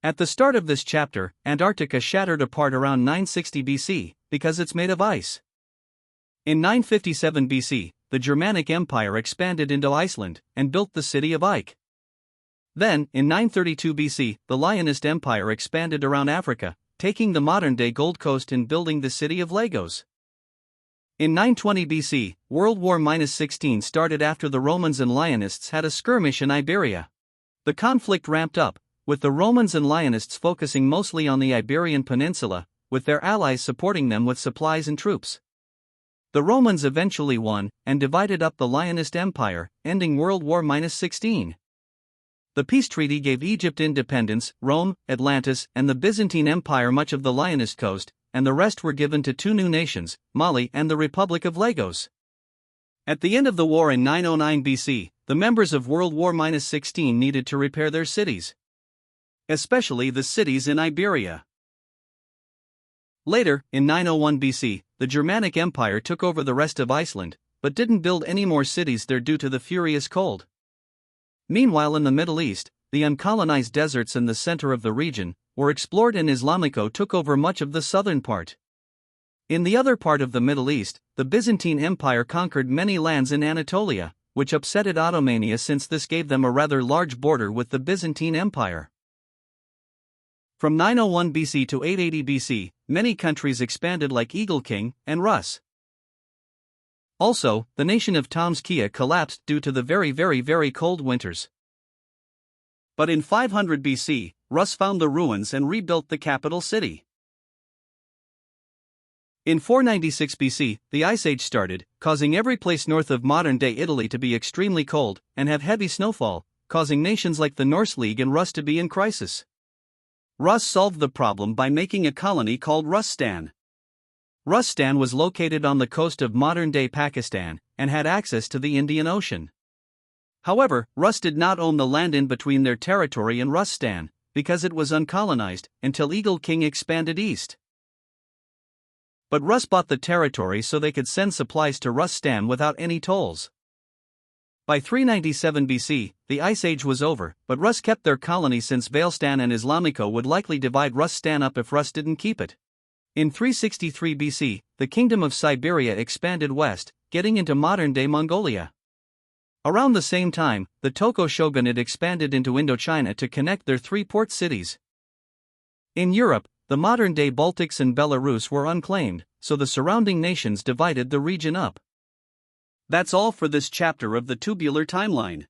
At the start of this chapter, Antarctica shattered apart around 960 BC, because it's made of ice. In 957 BC, the Germanic Empire expanded into Iceland, and built the city of Ike. Then, in 932 BC, the Lionist Empire expanded around Africa, taking the modern-day Gold Coast and building the city of Lagos. In 920 BC, World War -16 started after the Romans and Lionists had a skirmish in Iberia. The conflict ramped up, with the Romans and Lionists focusing mostly on the Iberian Peninsula, with their allies supporting them with supplies and troops. The Romans eventually won, and divided up the Lionist Empire, ending World War -16. The peace treaty gave Egypt independence, Rome, Atlantis, and the Byzantine Empire much of the Lionist coast, and the rest were given to two new nations, Mali and the Republic of Lagos. At the end of the war in 909 BC, the members of World War -16 needed to repair their cities, especially the cities in Iberia. Later, in 901 BC, the Germanic Empire took over the rest of Iceland, but didn't build any more cities there due to the furious cold. Meanwhile, in the Middle East, the uncolonized deserts in the center of the region were explored, and Islamico took over much of the southern part. In the other part of the Middle East, the Byzantine Empire conquered many lands in Anatolia, which upsetted Ottomania since this gave them a rather large border with the Byzantine Empire. From 901 BC to 880 BC, many countries expanded like Eagle King and Rus. Also, the nation of Tomskia collapsed due to the very cold winters. But in 500 BC, Rus found the ruins and rebuilt the capital city. In 496 BC, the Ice Age started, causing every place north of modern-day Italy to be extremely cold and have heavy snowfall, causing nations like the Norse League and Rus to be in crisis. Rus solved the problem by making a colony called Russtan. Russtan was located on the coast of modern-day Pakistan and had access to the Indian Ocean. However, Rus did not own the land in between their territory and Russtan, because it was uncolonized, until Eagle King expanded east. But Rus bought the territory so they could send supplies to Russtan without any tolls. By 397 BC, the Ice Age was over, but Rus kept their colony since Valestan and Islamico would likely divide Russtan up if Rus didn't keep it. In 363 BC, the Kingdom of Siberia expanded west, getting into modern-day Mongolia. Around the same time, the Toko shogunate expanded into Indochina to connect their three port cities. In Europe, the modern-day Baltics and Belarus were unclaimed, so the surrounding nations divided the region up. That's all for this chapter of the Twobbular timeline.